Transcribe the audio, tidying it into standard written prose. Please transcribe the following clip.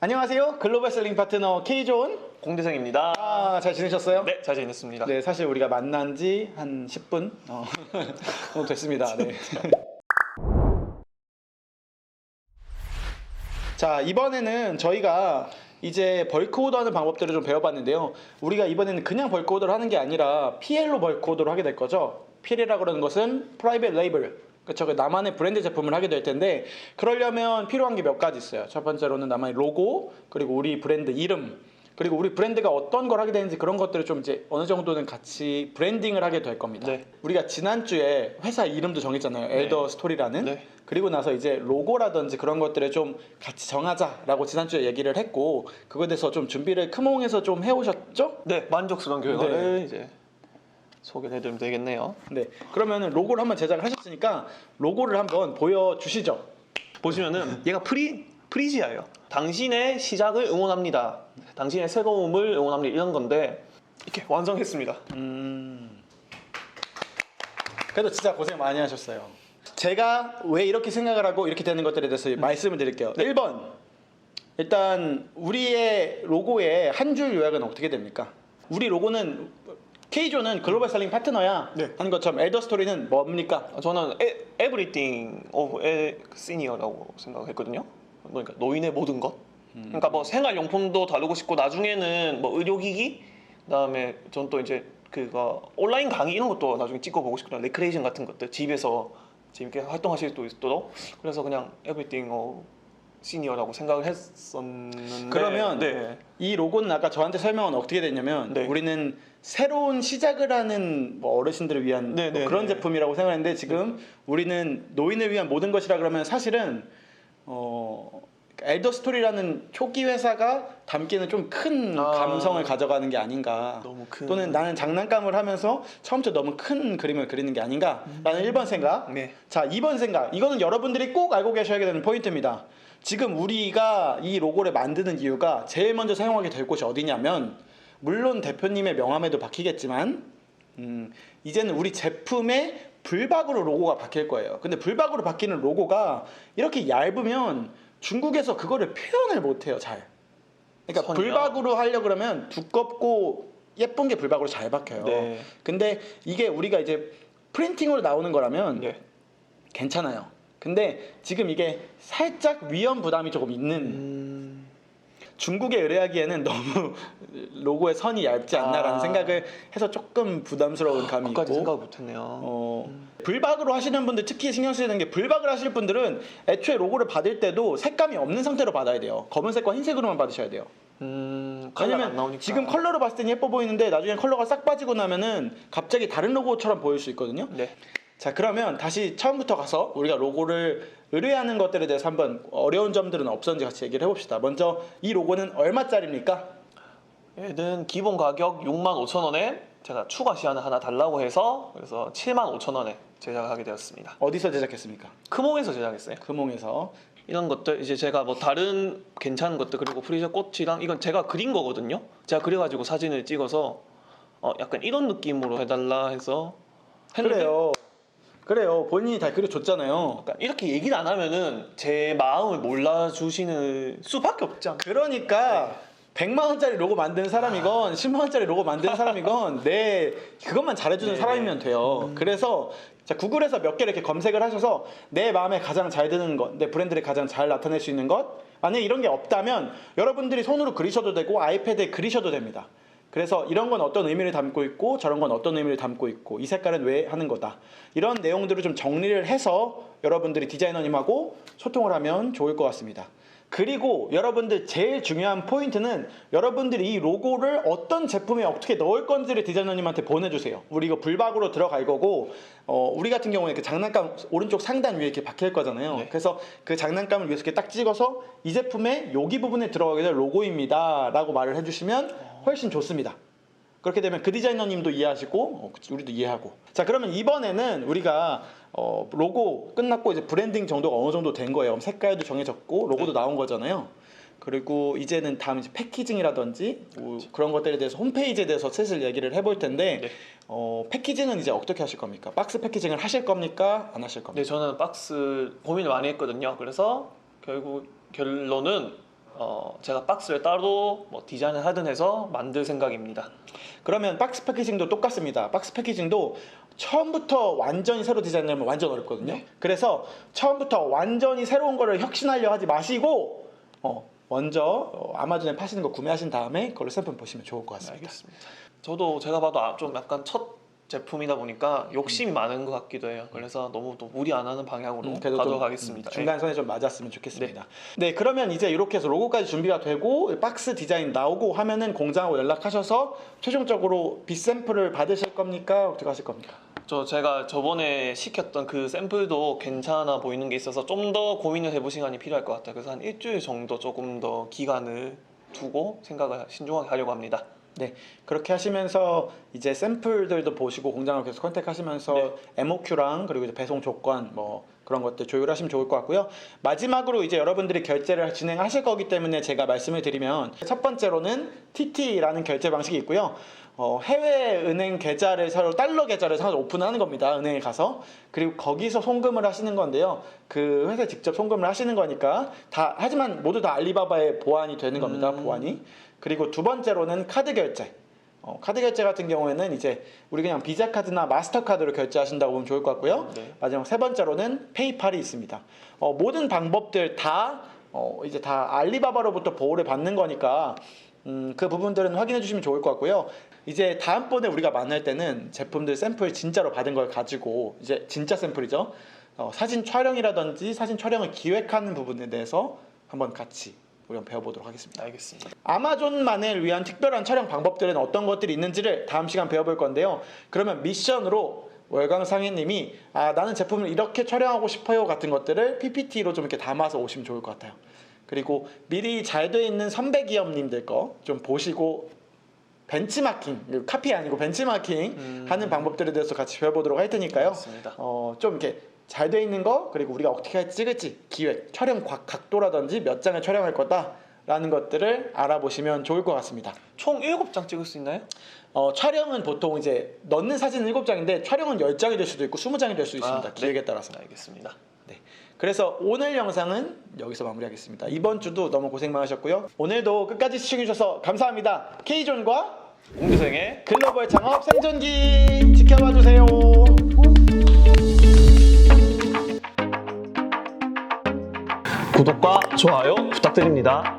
안녕하세요. 글로벌 셀링 파트너 K존 공대생입니다. 잘 지내셨어요? 네, 잘 지냈습니다. 네, 사실 우리가 만난 지 한 10분 정도 됐습니다. 네. 자, 이번에는 저희가 이제 벌크 오더하는 방법들을 좀 배워봤는데요. 우리가 이번에는 그냥 벌크 오더를 하는 게 아니라 PL로 벌크 오더를 하게 될 거죠. PL이라고 하는 것은 프라이빗 레이블, 그쵸? 나만의 브랜드 제품을 하게 될 텐데, 그러려면 필요한 게 몇 가지 있어요. 첫 번째로는 나만의 로고, 그리고 우리 브랜드 이름, 그리고 우리 브랜드가 어떤 걸 하게 되는지 그런 것들을 좀 이제 어느 정도는 같이 브랜딩을 하게 될 겁니다. 네. 우리가 지난주에 회사 이름도 정했잖아요. 엘더 스토리라는. 네. 그리고 나서 이제 로고라든지 그런 것들을 좀 같이 정하자라고 지난주에 얘기를 했고, 그거에 대해서 좀 준비를 크몽에서 좀 해오셨죠? 네, 만족스러운 결과를 네. 이제 소개를 해드리면 되겠네요. 네. 그러면은 로고를 한번 제작을 하셨으니까 로고를 한번 보여주시죠. 보시면은 얘가 프리지아예요. 당신의 시작을 응원합니다. 당신의 새로움을 응원합니다. 이런 건데 이렇게 완성했습니다. 그래도 진짜 고생 많이 하셨어요. 제가 왜 이렇게 생각을 하고 이렇게 되는 것들에 대해서 말씀을 드릴게요. 1번. 일단 우리의 로고의 한 줄 요약은 어떻게 됩니까? 우리 로고는 K존은 글로벌 셀링 파트너야 네. 하는 것처럼 엘더 스토리는 뭡니까? 저는 Everything of a Senior라고 생각했거든요. 그러니까 노인의 모든 것. 그러니까 뭐 생활용품도 다루고 싶고 나중에는 뭐 의료기기, 그다음에 전 또 이제 그거 온라인 강의 이런 것도 나중에 찍어보고 싶거든요. 레크레이션 같은 것들 집에서 재밌게 활동하실 수 있도록. 그래서 그냥 Everything of Senior라고 생각을 했었는데. 그러면 네. 이 로고는 아까 저한테 설명은 어떻게 됐냐면 네. 우리는 새로운 시작을 하는 뭐 어르신들을 위한 네, 뭐 네, 그런 네. 제품이라고 생각했는데 지금 우리는 노인을 위한 모든 것이라 그러면 사실은 엘더 스토리라는 초기 회사가 담기는 좀 큰 감성을 가져가는 게 아닌가. 너무 큰. 또는 나는 장난감을 하면서 처음부터 너무 큰 그림을 그리는 게 아닌가라는 1번 생각. 네. 자, 2번 생각. 이거는 여러분들이 꼭 알고 계셔야 되는 포인트입니다. 지금 우리가 이 로고를 만드는 이유가 제일 먼저 사용하게 될 곳이 어디냐면, 물론 대표님의 명함에도 박히겠지만 이제는 우리 제품에 불박으로 로고가 박힐 거예요. 근데 불박으로 박히는 로고가 이렇게 얇으면 중국에서 그거를 표현을 못해요, 잘. 그러니까 선이요? 불박으로 하려고 그러면 두껍고 예쁜 게 불박으로 잘 박혀요. 네. 근데 이게 우리가 이제 프린팅으로 나오는 거라면 네. 괜찮아요. 근데 지금 이게 살짝 위험 부담이 조금 있는, 중국에 의뢰하기에는 너무 로고의 선이 얇지 않나라는 생각을 해서 조금 부담스러운 감이 있고. 그까지 생각 못했네요. 불박으로 하시는 분들 특히 신경 쓰이는 게, 불박을 하실 분들은 애초에 로고를 받을 때도 색감이 없는 상태로 받아야 돼요. 검은색과 흰색으로만 받으셔야 돼요. 컬러가 왜냐면 안 나오니까. 지금 컬러로 봤을 때는 예뻐 보이는데 나중에 컬러가 싹 빠지고 나면은 갑자기 다른 로고처럼 보일 수 있거든요. 네. 자, 그러면 다시 처음부터 가서 우리가 로고를 의뢰하는 것들에 대해서 한번 어려운 점들은 없었는지 같이 얘기를 해봅시다. 먼저 이 로고는 얼마짜리입니까? 얘는 기본 가격 65,000원에 제가 추가 시안을 하나 달라고 해서 그래서 75,000원에 제작을 하게 되었습니다. 어디서 제작했습니까? 크몽에서 제작했어요. 금홍에서. 이런 것들 이제 제가 뭐 다른 괜찮은 것들, 그리고 프리저 꽃이랑 이건 제가 그린 거거든요. 제가 그려가지고 사진을 찍어서 약간 이런 느낌으로 해달라 해서 했는데 그래요. 본인이 다 그려줬잖아요. 그러니까 이렇게 얘기를 안 하면은 제 마음을 몰라주시는 수밖에 없지 않나요? 그러니까 100만 원짜리 로고 만드는 사람이건 10만 원짜리 로고 만드는 사람이건 그것만 잘해주는 네. 사람이면 돼요. 그래서 자, 구글에서 몇 개 이렇게 검색을 하셔서 내 마음에 가장 잘 드는 것, 내 브랜드를 가장 잘 나타낼 수 있는 것, 만약에 이런 게 없다면 여러분들이 손으로 그리셔도 되고 아이패드에 그리셔도 됩니다. 그래서 이런 건 어떤 의미를 담고 있고 저런 건 어떤 의미를 담고 있고 이 색깔은 왜 하는 거다, 이런 내용들을 좀 정리를 해서 여러분들이 디자이너님하고 소통을 하면 좋을 것 같습니다. 그리고 여러분들 제일 중요한 포인트는 여러분들이 이 로고를 어떤 제품에 어떻게 넣을 건지를 디자이너님한테 보내주세요. 우리 이거 불박으로 들어갈 거고 우리 같은 경우에 그 장난감 오른쪽 상단 위에 이렇게 박힐 거잖아요. 네. 그래서 그 장난감을 위해서 이렇게 딱 찍어서 이 제품의 여기 부분에 들어가게 될 로고입니다 라고 말을 해주시면 훨씬 좋습니다. 그렇게 되면 그 디자이너님도 이해하시고 우리도 이해하고. 자, 그러면 이번에는 우리가 로고 끝났고 이제 브랜딩 정도가 어느 정도 된 거예요. 색깔도 정해졌고 로고도 나온 거잖아요. 그리고 이제는 다음 이제 패키징이라든지 그런 것들에 대해서 홈페이지에 대해서 슬슬 얘기를 해볼 텐데 네. 패키징은 이제 어떻게 하실 겁니까? 박스 패키징을 하실 겁니까? 안 하실 겁니까? 네, 저는 박스 고민을 많이 했거든요. 그래서 결국 결론은 제가 박스를 따로 뭐 디자인을 하든 해서 만들 생각입니다. 그러면 박스 패키징도 똑같습니다. 박스 패키징도 처음부터 완전히 새로 디자인하면 완전 어렵거든요. 네. 그래서 처음부터 완전히 새로운 거를 혁신하려 하지 마시고 먼저 아마존에 파시는 거 구매하신 다음에 그걸로 샘플 보시면 좋을 것 같습니다. 알겠습니다. 저도 제가 봐도 좀 약간 첫 제품이다 보니까 욕심이 많은 것 같기도 해요. 그래서 너무 또 무리 안 하는 방향으로 그래도 좀, 가져가겠습니다. 중간선에 좀 맞았으면 좋겠습니다. 네, 그러면 이제 이렇게 해서 로고까지 준비가 되고 박스 디자인 나오고 하면은 공장하고 연락하셔서 최종적으로 비샘플을 받으실 겁니까? 어떻게 하실 겁니까? 제가 저번에 시켰던 그 샘플도 괜찮아 보이는 게 있어서 좀 더 고민을 해볼 시간이 필요할 것 같아요. 그래서 한 일주일 정도 조금 더 기간을 두고 생각을 신중하게 하려고 합니다. 네, 그렇게 하시면서 이제 샘플들도 보시고 공장을 계속 컨택하시면서 네. MOQ랑 그리고 이제 배송 조건 뭐 그런 것들 조율하시면 좋을 것 같고요. 마지막으로 이제 여러분들이 결제를 진행하실 거기 때문에 제가 말씀을 드리면 첫 번째로는 TT라는 결제 방식이 있고요. 해외 은행 계좌를 서로 달러 계좌를 서로 오픈하는 겁니다. 은행에 가서. 그리고 거기서 송금을 하시는 건데요. 그 회사에 직접 송금을 하시는 거니까 하지만 모두 다 알리바바의 보안이 되는 겁니다. 보안이. 그리고 두 번째로는 카드 결제. 카드 결제 같은 경우에는 이제 우리 그냥 비자 카드나 마스터 카드로 결제하신다고 보면 좋을 것 같고요. 네. 마지막 세 번째로는 페이팔이 있습니다. 모든 방법들 다 이제 다 알리바바로부터 보호를 받는 거니까 그 부분들은 확인해 주시면 좋을 것 같고요. 이제 다음번에 우리가 만날 때는 제품들 샘플 진짜로 받은 걸 가지고 이제 진짜 샘플이죠. 사진 촬영이라든지 사진 촬영을 기획하는 부분에 대해서 한번 같이 우리 한번 배워보도록 하겠습니다. 알겠습니다. 아마존만을 위한 특별한 촬영 방법들은 어떤 것들이 있는지를 다음 시간 배워볼 건데요. 그러면 미션으로 월광상인님이 나는 제품을 이렇게 촬영하고 싶어요 같은 것들을 PPT로 좀 이렇게 담아서 오시면 좋을 것 같아요. 그리고 미리 잘 돼 있는 선배 기업님들 거 좀 보시고 벤치마킹, 카피 아니고 벤치마킹 하는 방법들에 대해서 같이 배워보도록 할 테니까요. 맞습니다. 좀 이렇게 잘 돼 있는 거 그리고 우리가 어떻게 찍을지 기획, 촬영 각도라든지 몇 장을 촬영할 거다라는 것들을 알아보시면 좋을 것 같습니다. 총 7장 찍을 수 있나요? 촬영은 보통 이제 넣는 사진은 7장인데 촬영은 10장이 될 수도 있고 20장이 될 수 있습니다. 기획에 따라서. 알겠습니다. 네. 그래서 오늘 영상은 여기서 마무리하겠습니다. 이번 주도 너무 고생 많으셨고요. 오늘도 끝까지 시청해주셔서 감사합니다. K존과 공대생의 글로벌 창업 생존기 지켜봐주세요. 구독과 좋아요 부탁드립니다.